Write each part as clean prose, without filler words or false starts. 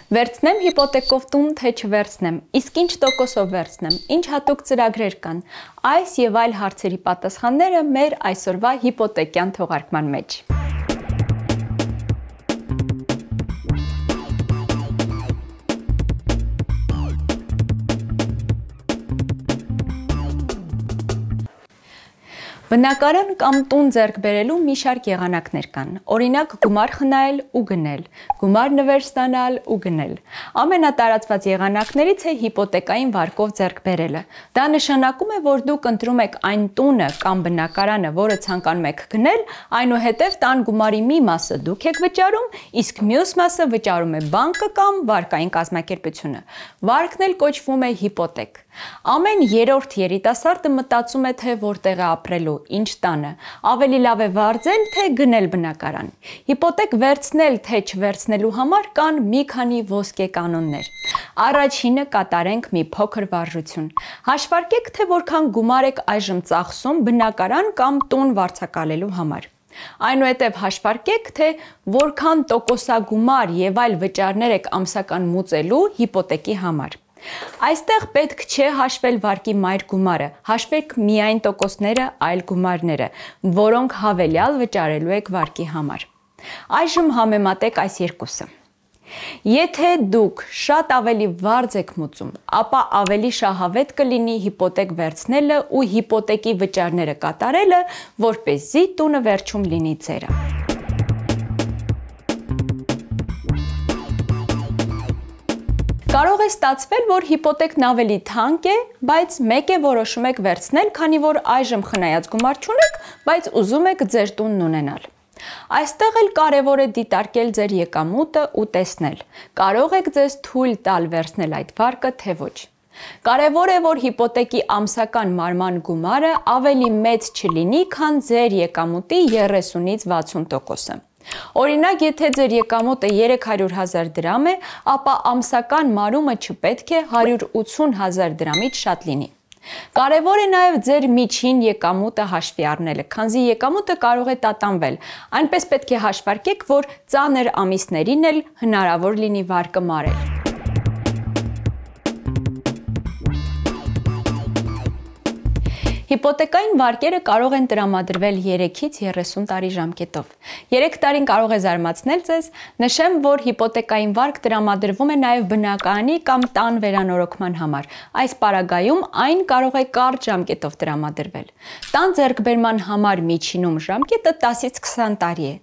Վերցնեմ հիպոթեկով տուն, թե չվերցնեմ, իսկ ինչ տոկոսով վերցնեմ, ինչ հատուկ ծրագրեր կան, այս եւ այլ հարցերի պատասխանները մեր այսօրվա հիպոթեկյան թողարկման մեջ։ Բնակարան կամ տուն ձեռք բերելու մի շարք եղանակներ կան, օրինակ գումար խնայել ու գնել, գումար նվեր ստանալ ու գնել։ Ամենատարածված եղանակներից է հիպոթեկային վարկով ձեռք բերելը։ Դա նշանակում է, որ դուք ընտրում եք այն տունը կամ բնակարանը, որը ցանկանում եք գնել, այնուհետև տան գումարի մի մասը դուք եք վճարում, իսկ մյուս մասը վճարում է բանկը կամ վարկային կազմակերպությունը։ Վարկն էլ կոչվում է հիպոթեք։ Ամեն երրորդ երիտասարդը մտածում է, թե որտեղ է ապրելու, ինչ տանը, ավելի լավ է վարձել, թե գնել բնակարան։ Հիպոթեք վերցնել, թե չվերցնելու համար կան մի քանի ոսկե կանոններ։ Առաջինը կատարենք մի փոքր վարժություն։ Հաշվարկեք, թե որքան գումար եք այժմ ծախսում բնակարան կամ տուն վարձակալելու համար։ Այնուհետև հաշվարկեք, թե որքան տոկոսագումար եւ այլ վճարներ եք ամսական մուծելու հիպոթեկի համար։ Այստեղ պետք չէ հաշվել վարկի մայր գումարը, հաշվեք միայն տոկոսները, այլ գումարները, որոնք հավելյալ վճարելու եք վարկի համար։ Այժմ համեմատեք այս երկուսը։ Եթե դուք շատ ավելի վարձ եք մուծում, ապա ավելի շահավետ կլինի հիպոթեք վերցնելը ու հիպոթեկի վճարները կատարելը, որպեսզի տունը վերջում լինի ձերը։ Կարող է ստացվել, որ հիպոթեկն ավելի թանկ է, բայց մեկ է որոշում եք վերցնել, քանի որ այժմ խնայած գումար չունեք, բայց ուզում եք ձեր տունն ունենալ։ Այստեղ էլ կարևոր է դիտարկել ձեր եկամուտը ու տեսնել, կարող եք ձեզ թույլ տալ վերցնել այդ վարկը, թե ոչ։ Կարևոր է, որ հիպոթեկի ամսական մարման գումարը ավելի մեծ չլինի, քան ձեր եկամուտի 30-ից 60%-ը։ Օրինակ, եթե ձեր եկամուտը 300.000 դրամ է, ապա ամսական մարումը չպետք է 180.000 դրամից շատ լինի։ Կարևոր է նաև ձեր միջին եկամուտը հաշվի առնելը, քանզի եկամուտը կարող է տատանվել, այնպես պետք է հաշվարկեք, որ ծանր ամիսներին էլ հնարավոր լինի վարկը մարել։ Հիպոթեկային վարկերը կարող են տրամադրվել 3-ից 30 տարի ժամկետով։ 3 տարին կարող է զարմացնել ձեզ, նշեմ, որ հիպոթեկային վարկ տրամադրվում է նաև բնակարանի կամ տան վերանորոգման համար։ Այս պարագայում այն կարող է կարճ ժամկետով տրամադրվել։ Տան ձեռքբերման համար միջինում ժամկետը 10-ից 20 տարի է։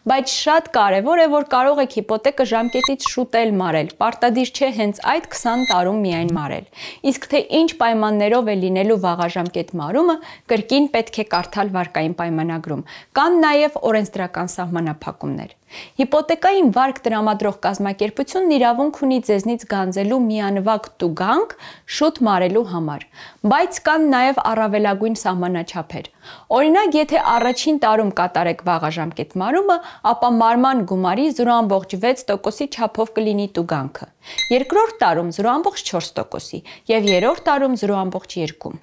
Բայց շատ կարևոր է, որ կարող եք հիպոթեկը ժամկետից շուտ էլ մարել, պարտադիր չէ հենց այդ 20 տարում միայն մարել։ Իսկ թե ինչ պայմաններով է լինելու վաղաժամկետ մարումը, կրկին պետք է կարդալ վարկային պայմանագրում։ Կան նաև օրենսդրական սահմանափակումներ։ Հիպոթեկային վարկ տրամադրող կազմակերպությունն իրավունք ունի ձեզնից գանձելու միանվագ տուգանք շուտ մարելու համար, բայց կան նաև առավելագույն սահմանաչափեր։ Օրինակ, եթե առաջին տարում կատարեք վաղաժամկետ մարումը, ապա մարման գումարի 0.6%-ի չափով կլինի տուգանքը, երկրորդ տարում 0.4%-ի եւ երրորդ տարում 0.2%։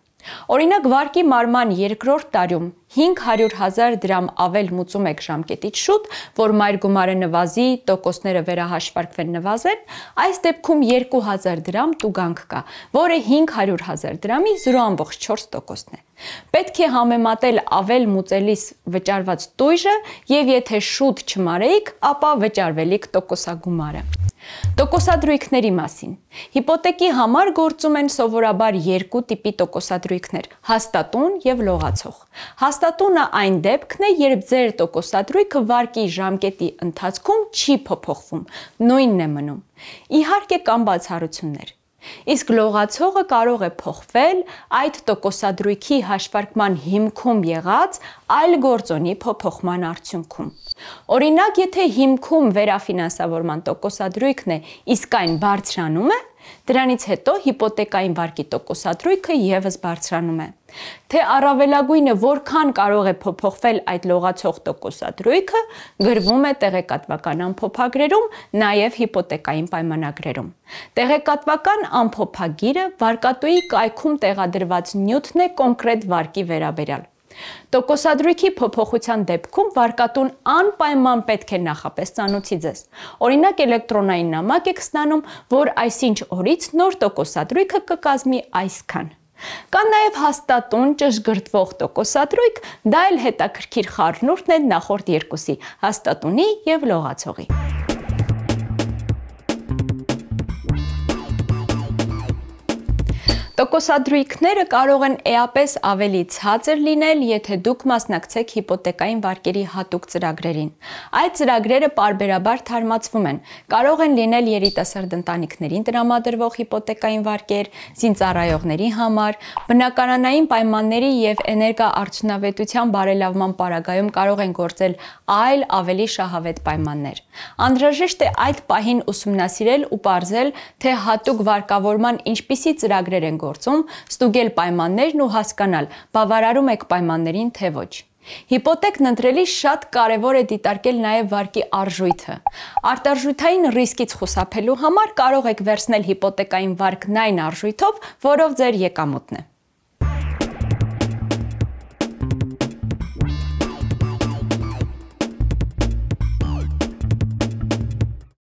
Օրինակ, վարկի մարման երկրորդ տարում 500.000 դրամ ավել մուծում եք ժամկետից շուտ, որ մայր գումարը նվազի, տոկոսները վերահաշվարկվեն նվազեն, այս դեպքում 2000 դրամ տուգանք կա, որը 500.000 դրամի 0.4%-ն է։ Պետք է համեմատել ավել մուծելիս վճարված տույժը եւ եթե շուտ չմարեիք, ապա վճարվելիք տոկոսագումարը։ Տոկոսադրույքների մասին։ Հիպոթեկի համար գործում են սովորաբար երկու տիպի տոկոսադրույքներ՝ հաստատուն եւ լողացող։ Հաստատունը այն դեպքն է, երբ ձեր տոկոսադրույքը վարկի ժամկետի ընթացքում չի փոփոխվում, նույնն է մնում։ Իհարկե կան բացառություններ։ Իսկ լողացողը կարող է փոխվել այդ տոկոսադրույքի հաշվարկման հիմքում եղած այլ գործոնի փոփոխման արդյունքում։ Օրինակ, եթե հիմքում վերաֆինանսավորման տոկոսադրույքն է, իսկ այն բարձրանում է, դրանից հետո հիպոթեկային վարկի տոկոսադրույքը ևս բարձրանում է։ Թե առավելագույնը որքան կարող է փոփոխվել այդ լողացող տոկոսադրույքը, գրվում է տեղեկատվական ամփոփագրերում, նաև հիպոթեկային պայմանագրերում։ Տեղեկատվական ամփոփագիրը վարկատուի կայքում տեղադրված նյութն է կոնկրետ վարկի վերաբերյալ։ Տոկոսադրույքի փոփոխության դեպքում վարկատուն անպայման պետք է նախապես ծանոթի ձեզ։ Օրինակ էլեկտրոնային նամակ եք ստանում, որ այսինչ օրից նոր տոկոսադրույքը կկազմի այսքան։ Կա նաև հաստատուն ճշգրտվող տոկոսադրույք, դա էլ հետաքրքիր խառնուրդն է նախորդ երկուսի՝ հաստատունի և լողացողի։ Տոկոսադրույքները կարող են էապես ավելի ցածր լինել, եթե դուք մասնակցեք հիպոթեկային վարկերի հատուկ ծրագրերին։ Այդ ծրագրերը պարբերաբար թարմացվում են, կարող են լինել երիտասարդ ընտանիքներին տրամադրվող հիպոթեկային վարկեր, զինծառայողների համար, բնակարանային պայմանների և էներգոարդյունավետության բարելավման պարագայում կարող են գործել այլ ավելի շահավետ պայմաններ։ Անհրաժեշտ է այդ պահին ուսումնասիրել ու պարզել, թե հատուկ վարկավորման ինչպիսի ծրագրեր են գործում, ստուգել պայմաններն ու հասկանալ, բավարարում եք պայմաններին, թե ոչ։ Հիպոթեկն ընտրելիս շատ կարևոր է դիտարկել նաև վարկի արժույթը։ Արտարժութային ռիսկից խուսափելու համար կարող եք վերցնել հիպոթեկային վարկն այն արժույթով, որով ձեր եկամուտն է։